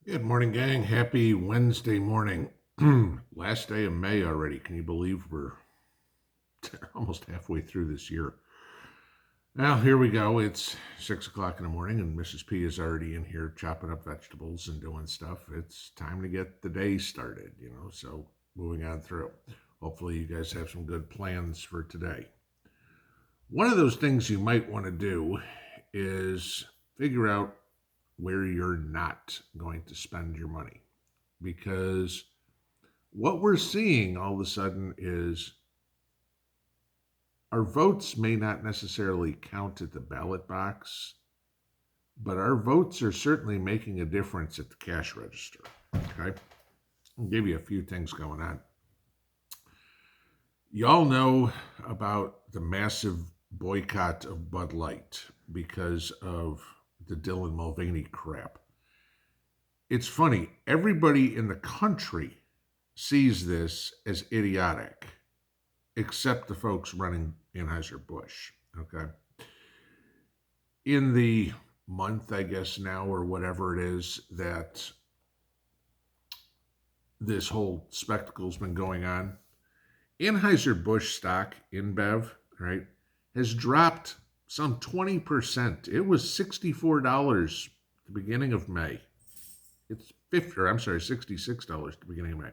Good morning, gang. Happy Wednesday morning. Last day of May already. Can you believe we're almost halfway through this year? Now, here we go. It's 6 o'clock in the morning, and Mrs. P is already in here chopping up vegetables and doing stuff. It's time to get the day started. So moving on through. Hopefully, you guys have some good plans for today. One of those things you might want to do is figure out where you're not going to spend your money. Because what we're seeing all of a sudden is our votes may not necessarily count at the ballot box, but our votes are certainly making a difference at the cash register. Okay? I'll give you a few things going on. Y'all know about the massive boycott of Bud Light because of the Dylan Mulvaney crap. It's funny, everybody in the country sees this as idiotic, except the folks running Anheuser-Busch, okay? In the month, I guess now, or whatever it is, that this whole spectacle's been going on, Anheuser-Busch stock, InBev, right, has dropped some 20%. It was $64 at the beginning of May. It's $66 at the beginning of May.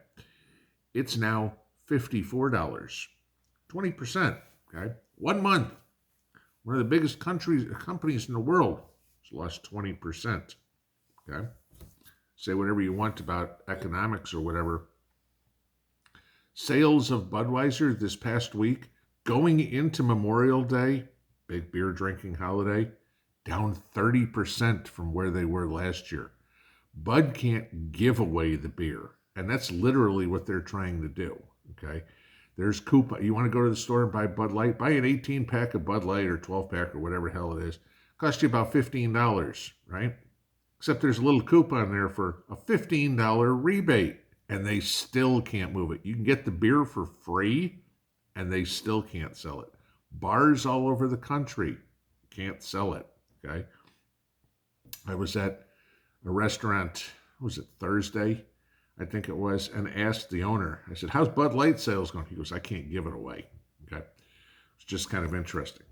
It's now $54. 20%. Okay. 1 month. One of the biggest companies in the world has lost 20%. Okay. Say whatever you want about economics or whatever. Sales of Budweiser this past week, going into Memorial Day, big beer drinking holiday, down 30% from where they were last year. Bud can't give away the beer, and that's literally what they're trying to do, okay? There's coupon. You want to go to the store and buy Bud Light? Buy an 18-pack of Bud Light or 12-pack or whatever the hell it is. Cost you about $15, right? Except there's a little coupon there for a $15 rebate, and they still can't move it. You can get the beer for free, and they still can't sell it. Bars all over the country can't sell it, okay? I was at a restaurant, was it Thursday? I think it was, and asked the owner, I said, how's Bud Light sales going? He goes, I can't give it away. Okay. It's just kind of interesting.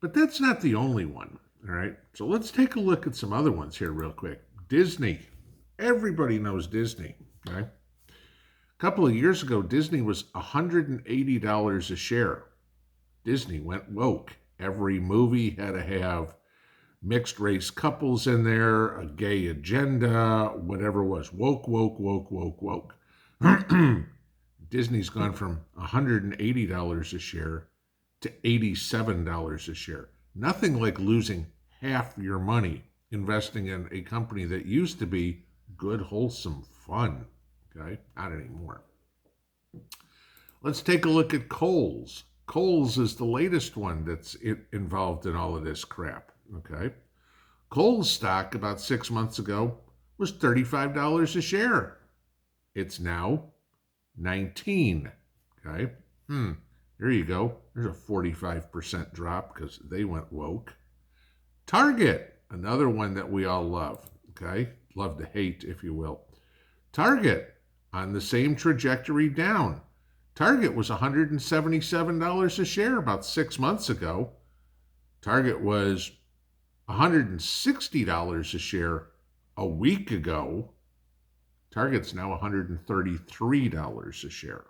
But that's not the only one. All right. So let's take a look at some other ones here real quick. Disney. Everybody knows Disney. Okay. A couple of years ago, Disney was $180 a share. Disney went woke. Every movie had to have mixed race couples in there, a gay agenda, whatever it was. Woke, woke, woke, woke, woke. Disney's gone from $180 a share to $87 a share. Nothing like losing half your money investing in a company that used to be good, wholesome fun. Okay? Not anymore. Let's take a look at Kohl's. Kohl's is the latest one that's involved in all of this crap. Okay. Kohl's stock about 6 months ago was $35 a share. It's now $19. Okay. There you go. There's a 45% drop because they went woke. Target, another one that we all love. Okay. Love to hate, if you will. Target on the same trajectory down. Target was $177 a share about 6 months ago. Target was $160 a share a week ago. Target's now $133 a share.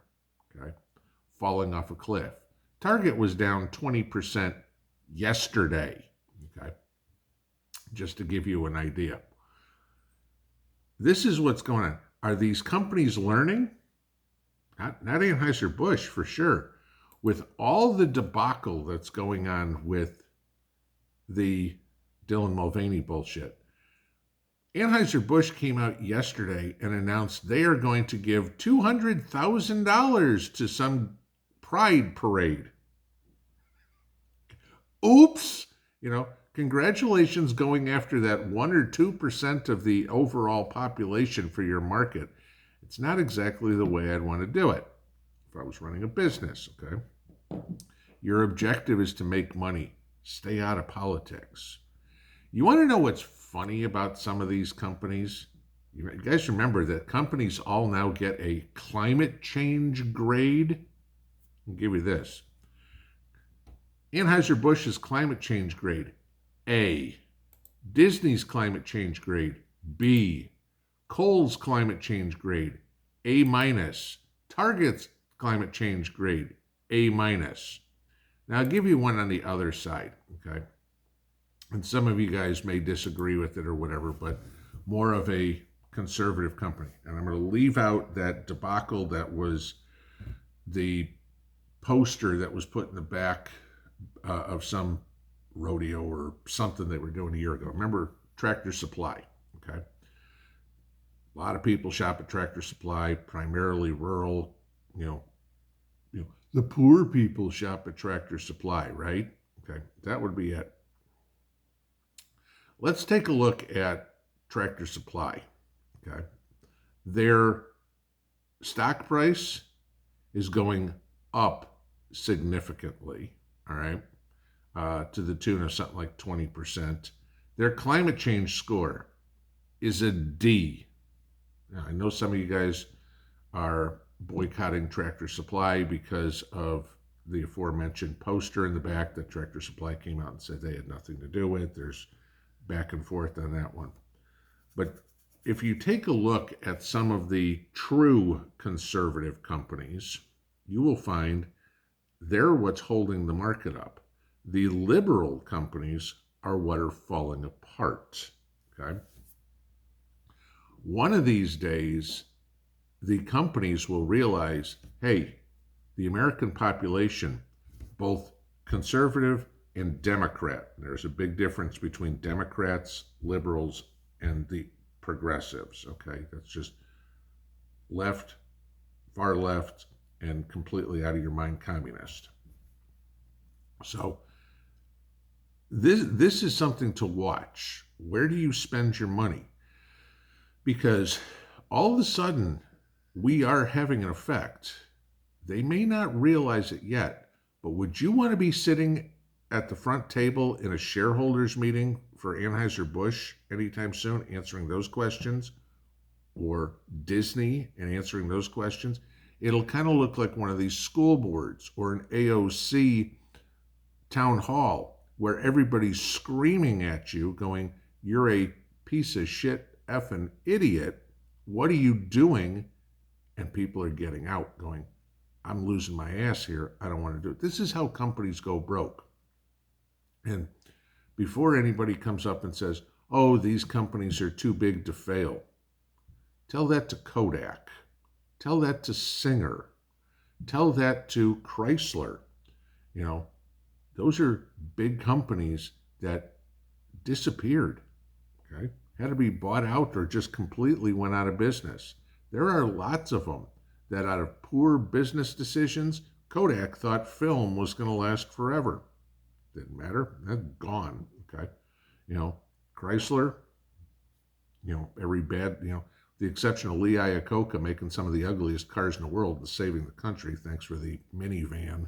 Okay, falling off a cliff. Target was down 20% yesterday. Okay, just to give you an idea. This is what's going on. Are these companies learning? Not Anheuser-Busch for sure. With all the debacle that's going on with the Dylan Mulvaney bullshit, Anheuser-Busch came out yesterday and announced they are going to give $200,000 to some pride parade. Oops! Congratulations going after that 1 or 2% of the overall population for your market. It's not exactly the way I'd want to do it if I was running a business, okay? Your objective is to make money. Stay out of politics. You want to know what's funny about some of these companies? You guys remember that companies all now get a climate change grade? I'll give you this. Anheuser-Busch's climate change grade, A. Disney's climate change grade, B. Kohl's climate change grade, A minus. Target's climate change grade, A minus. Now I'll give you one on the other side, okay? And some of you guys may disagree with it or whatever, but more of a conservative company. And I'm going to leave out that debacle that was the poster that was put in the back of some rodeo or something they were doing a year ago. Remember Tractor Supply, okay? A lot of people shop at Tractor Supply, primarily rural, you know, the poor people shop at Tractor Supply, right? Okay, that would be it. Let's take a look at Tractor Supply, okay? Their stock price is going up significantly, all right, to the tune of something like 20%. Their climate change score is a D. Now, I know some of you guys are boycotting Tractor Supply because of the aforementioned poster in the back that Tractor Supply came out and said they had nothing to do with. There's back and forth on that one. But if you take a look at some of the true conservative companies, you will find they're what's holding the market up. The liberal companies are what are falling apart, okay? One of these days, the companies will realize, hey, the American population, both conservative and Democrat, there's a big difference between Democrats, liberals, and the progressives, okay? That's just left, far left, and completely out of your mind communist. So this is something to watch. Where do you spend your money? Because all of a sudden, we are having an effect. They may not realize it yet, but would you want to be sitting at the front table in a shareholders meeting for Anheuser-Busch anytime soon, answering those questions, or Disney and answering those questions? It'll kind of look like one of these school boards or an AOC town hall where everybody's screaming at you going, you're a piece of shit effing idiot. What are you doing? And people are getting out going, I'm losing my ass here. I don't want to do it. This is how companies go broke. And before anybody comes up and says, oh, these companies are too big to fail, tell that to Kodak. Tell that to Singer. Tell that to Chrysler. You know, those are big companies that disappeared, okay? Had to be bought out or just completely went out of business. There are lots of them that out of poor business decisions, Kodak thought film was going to last forever. Didn't matter. That's gone, okay? You know, Chrysler, you know, every bad, you know, the exception of Lee Iacocca making some of the ugliest cars in the world and saving the country thanks for the minivan.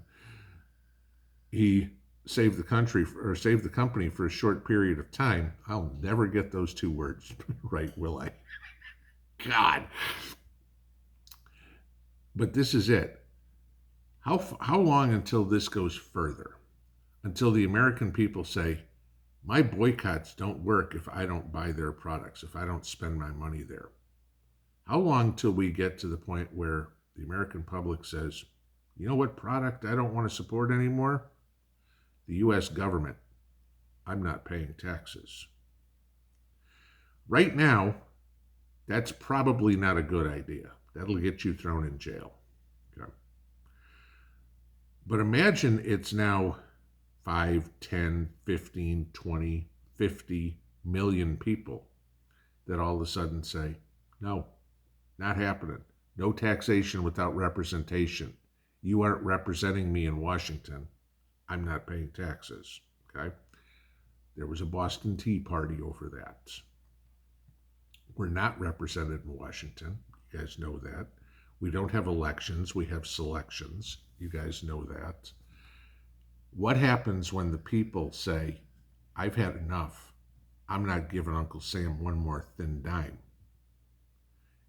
He saved the country or saved the company for a short period of time. I'll never get those two words right, will I? God. But this is it. How long until this goes further? Until the American people say, my boycotts don't work if I don't buy their products, if I don't spend my money there. How long till we get to the point where the American public says, you know what product I don't want to support anymore? The U.S. government. I'm not paying taxes. Right now, that's probably not a good idea. That'll get you thrown in jail. Okay. But imagine it's now 5, 10, 15, 20, 50 million people that all of a sudden say, no, not happening. No taxation without representation. You aren't representing me in Washington. I'm not paying taxes. Okay? There was a Boston Tea Party over that. We're not represented in Washington. You guys know that. We don't have elections. We have selections. You guys know that. What happens when the people say, I've had enough. I'm not giving Uncle Sam one more thin dime.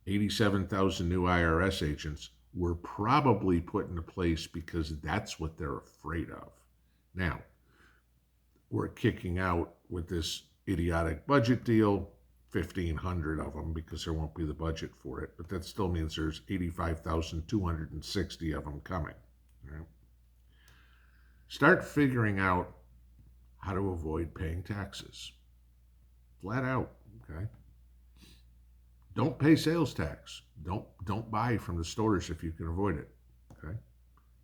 87,000 new IRS agents were probably put into place because that's what they're afraid of. Now, we're kicking out with this idiotic budget deal 1,500 of them because there won't be the budget for it, but that still means there's 85,260 of them coming. Right? Start figuring out how to avoid paying taxes. Flat out, okay? Don't pay sales tax. Don't buy from the stores if you can avoid it. Okay?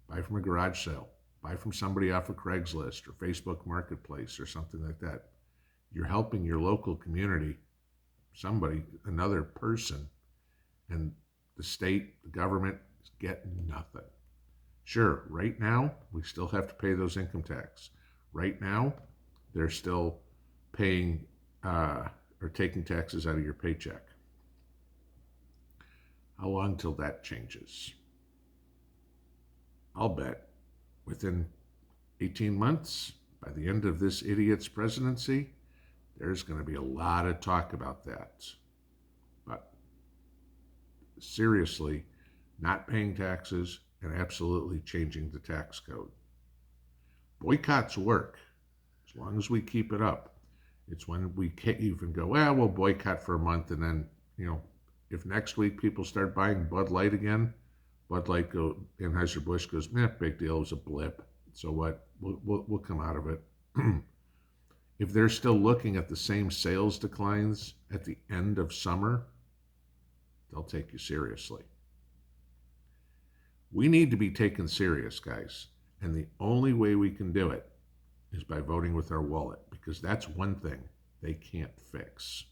Buy from a garage sale. Buy from somebody off of Craigslist or Facebook Marketplace or something like that. You're helping your local community, somebody, another person, and the state, the government is getting nothing. Sure, right now we still have to pay those income tax. Right now, they're still paying or taking taxes out of your paycheck. How long till that changes? I'll bet within 18 months, by the end of this idiot's presidency, there's going to be a lot of talk about that. But seriously, not paying taxes and absolutely changing the tax code. Boycotts work as long as we keep it up. It's when we can't even go, well, we'll boycott for a month and then, if next week people start buying Bud Light again, Bud Light Anheuser-Busch goes, big deal, it was a blip. So what? We'll come out of it. If they're still looking at the same sales declines at the end of summer, they'll take you seriously. We need to be taken serious, guys. And the only way we can do it is by voting with our wallet, because that's one thing they can't fix.